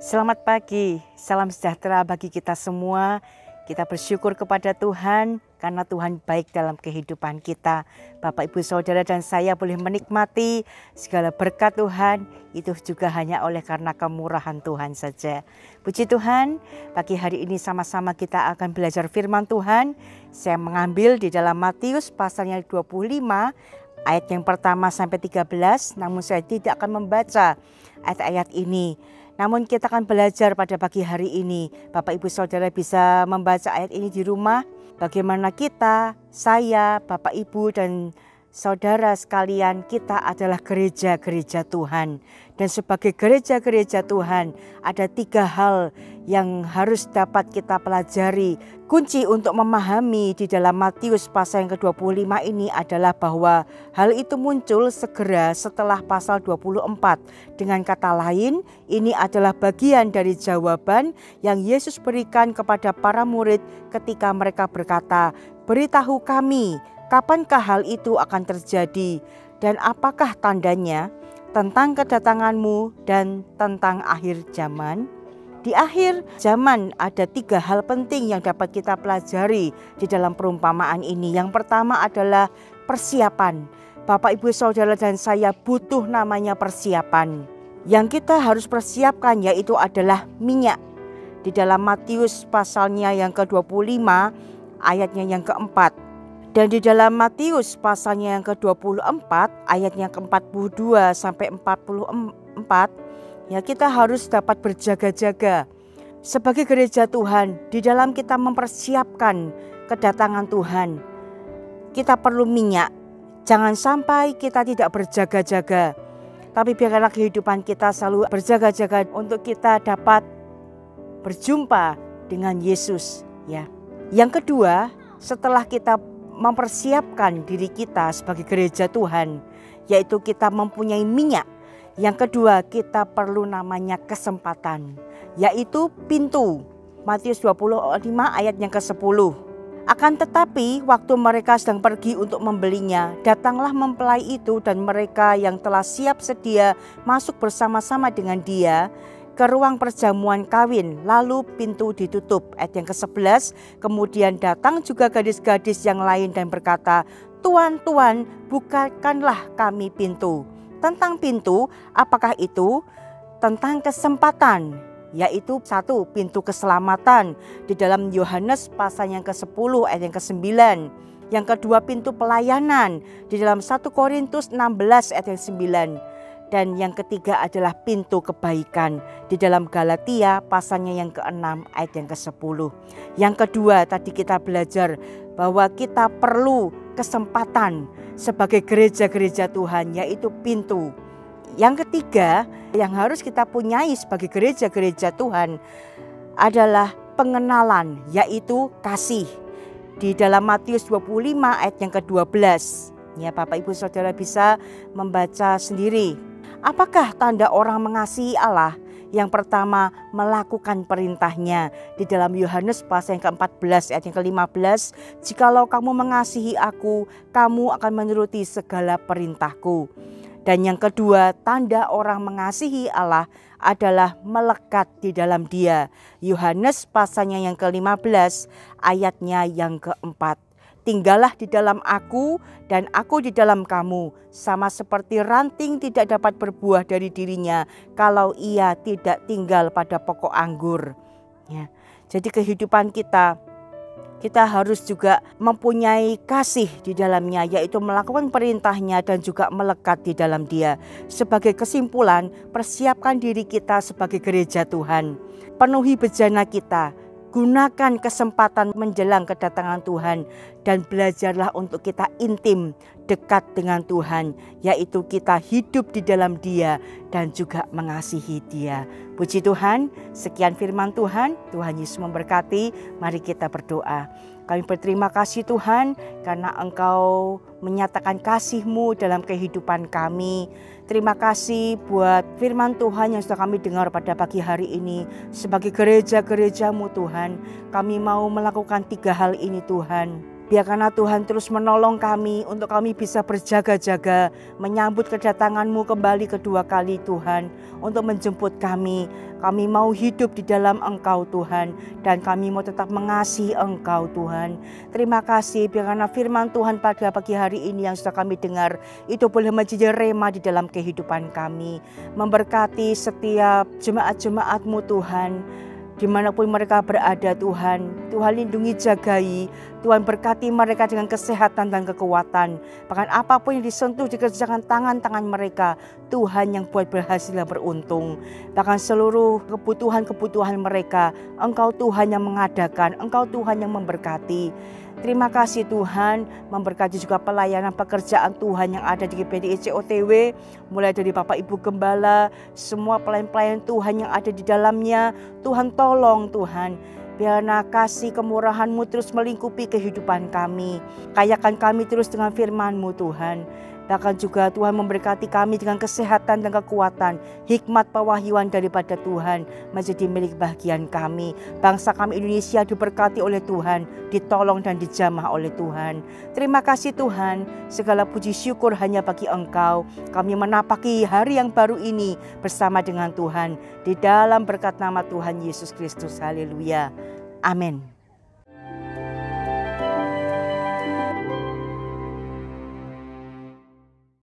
Selamat pagi, salam sejahtera bagi kita semua. Kita bersyukur kepada Tuhan karena Tuhan baik dalam kehidupan kita. Bapak, Ibu, Saudara dan saya boleh menikmati segala berkat Tuhan. Itu juga hanya oleh karena kemurahan Tuhan saja. Puji Tuhan, pagi hari ini sama-sama kita akan belajar firman Tuhan. Saya mengambil di dalam Matius pasalnya 25 ayat yang pertama sampai 13. Namun saya tidak akan membaca ayat-ayat ini. Namun kita akan belajar pada pagi hari ini. Bapak, Ibu, Saudara bisa membaca ayat ini di rumah. Bagaimana kita, saya, Bapak, Ibu, dan saudara sekalian, kita adalah gereja-gereja Tuhan. Dan sebagai gereja-gereja Tuhan, ada 3 hal yang harus dapat kita pelajari. Kunci untuk memahami di dalam Matius pasal yang ke-25 ini adalah bahwa hal itu muncul segera setelah pasal 24. Dengan kata lain, ini adalah bagian dari jawaban yang Yesus berikan kepada para murid ketika mereka berkata, "Beritahu kami, kapankah hal itu akan terjadi dan apakah tandanya tentang kedatanganmu dan tentang akhir zaman?" Di akhir zaman ada 3 hal penting yang dapat kita pelajari di dalam perumpamaan ini. Yang pertama adalah persiapan. Bapak, Ibu, Saudara dan saya butuh namanya persiapan. Yang kita harus persiapkan yaitu adalah minyak. Di dalam Matius pasalnya yang ke-25 ayatnya yang keempat. Dan di dalam Matius pasalnya yang ke-24 ayatnya ke-42 sampai 44, ya, kita harus dapat berjaga-jaga. Sebagai gereja Tuhan, di dalam kita mempersiapkan kedatangan Tuhan, kita perlu minyak. Jangan sampai kita tidak berjaga-jaga, tapi biarlah kehidupan kita selalu berjaga-jaga untuk kita dapat berjumpa dengan Yesus. Ya. Yang kedua, setelah kita mempersiapkan diri kita sebagai gereja Tuhan, yaitu kita mempunyai minyak. Yang kedua, kita perlu namanya kesempatan, yaitu pintu. Matius 25 ayat yang ke-10. Akan tetapi waktu mereka sedang pergi untuk membelinya, datanglah mempelai itu dan mereka yang telah siap sedia masuk bersama-sama dengan dia ke ruang perjamuan kawin, lalu pintu ditutup. Ayat yang ke-11, kemudian datang juga gadis-gadis yang lain dan berkata, "Tuan, Tuan, bukakanlah kami pintu." Tentang pintu, apakah itu? Tentang kesempatan, yaitu 1, pintu keselamatan di dalam Yohanes pasal yang ke-10 ayat yang ke-9. Yang kedua, pintu pelayanan di dalam 1 Korintus 16 ayat yang 9. Dan yang ketiga adalah pintu kebaikan di dalam Galatia pasalnya yang ke-6 ayat yang ke-10. Yang kedua, tadi kita belajar bahwa kita perlu kesempatan sebagai gereja-gereja Tuhan, yaitu pintu. Yang ketiga yang harus kita punyai sebagai gereja-gereja Tuhan adalah pengenalan, yaitu kasih. Di dalam Matius 25 ayat yang ke-12. Ya, Bapak, Ibu, Saudara bisa membaca sendiri. Apakah tanda orang mengasihi Allah? Yang pertama, melakukan perintahnya. Di dalam Yohanes pasal yang ke-14 ayat yang ke-15, "Jikalau kamu mengasihi aku, kamu akan menuruti segala perintahku." Dan yang kedua, tanda orang mengasihi Allah adalah melekat di dalam Dia. Yohanes pasalnya yang ke-15 ayatnya yang ke-4. "Tinggallah di dalam aku dan aku di dalam kamu, sama seperti ranting tidak dapat berbuah dari dirinya kalau ia tidak tinggal pada pokok anggur." Ya. Jadi kehidupan kita harus juga mempunyai kasih di dalamnya, yaitu melakukan perintahnya dan juga melekat di dalam Dia. Sebagai kesimpulan, persiapkan diri kita sebagai gereja Tuhan. Penuhi bejana kita. Gunakan kesempatan menjelang kedatangan Tuhan dan belajarlah untuk kita intim dekat dengan Tuhan, yaitu kita hidup di dalam Dia dan juga mengasihi Dia. Puji Tuhan, sekian firman Tuhan. Tuhan Yesus memberkati. Mari kita berdoa. Kami berterima kasih Tuhan karena Engkau menyatakan kasih-Mu dalam kehidupan kami. Terima kasih buat firman Tuhan yang sudah kami dengar pada pagi hari ini. Sebagai gereja-gereja-Mu Tuhan, kami mau melakukan 3 hal ini Tuhan. Biarkanlah Tuhan terus menolong kami untuk kami bisa berjaga-jaga menyambut kedatangan-Mu kembali kedua kali Tuhan, untuk menjemput kami. Kami mau hidup di dalam Engkau Tuhan, dan kami mau tetap mengasihi Engkau Tuhan. Terima kasih biarkanlah firman Tuhan pada pagi hari ini yang sudah kami dengar itu boleh menjadi rema di dalam kehidupan kami. Memberkati setiap jemaat-jemaat-Mu Tuhan, dimanapun mereka berada Tuhan. Tuhan lindungi, jagai, Tuhan berkati mereka dengan kesehatan dan kekuatan. Bahkan apapun yang disentuh dikerjakan tangan-tangan mereka, Tuhan yang buat berhasil dan beruntung. Bahkan seluruh kebutuhan-kebutuhan mereka, Engkau Tuhan yang mengadakan, Engkau Tuhan yang memberkati. Terima kasih Tuhan, memberkati juga pelayanan pekerjaan Tuhan yang ada di GPDIC OTW, mulai dari Bapak Ibu Gembala, semua pelayan-pelayan Tuhan yang ada di dalamnya. Tuhan tolong Tuhan, biarlah kasih kemurahan-Mu terus melingkupi kehidupan kami. Kayakan kami terus dengan firman-Mu Tuhan. Bahkan juga Tuhan memberkati kami dengan kesehatan dan kekuatan, hikmat pewahyuan daripada Tuhan menjadi milik bagian kami. Bangsa kami Indonesia diberkati oleh Tuhan, ditolong dan dijamah oleh Tuhan. Terima kasih Tuhan, segala puji syukur hanya bagi Engkau. Kami menapaki hari yang baru ini bersama dengan Tuhan, di dalam berkat nama Tuhan Yesus Kristus. Haleluya. Amin.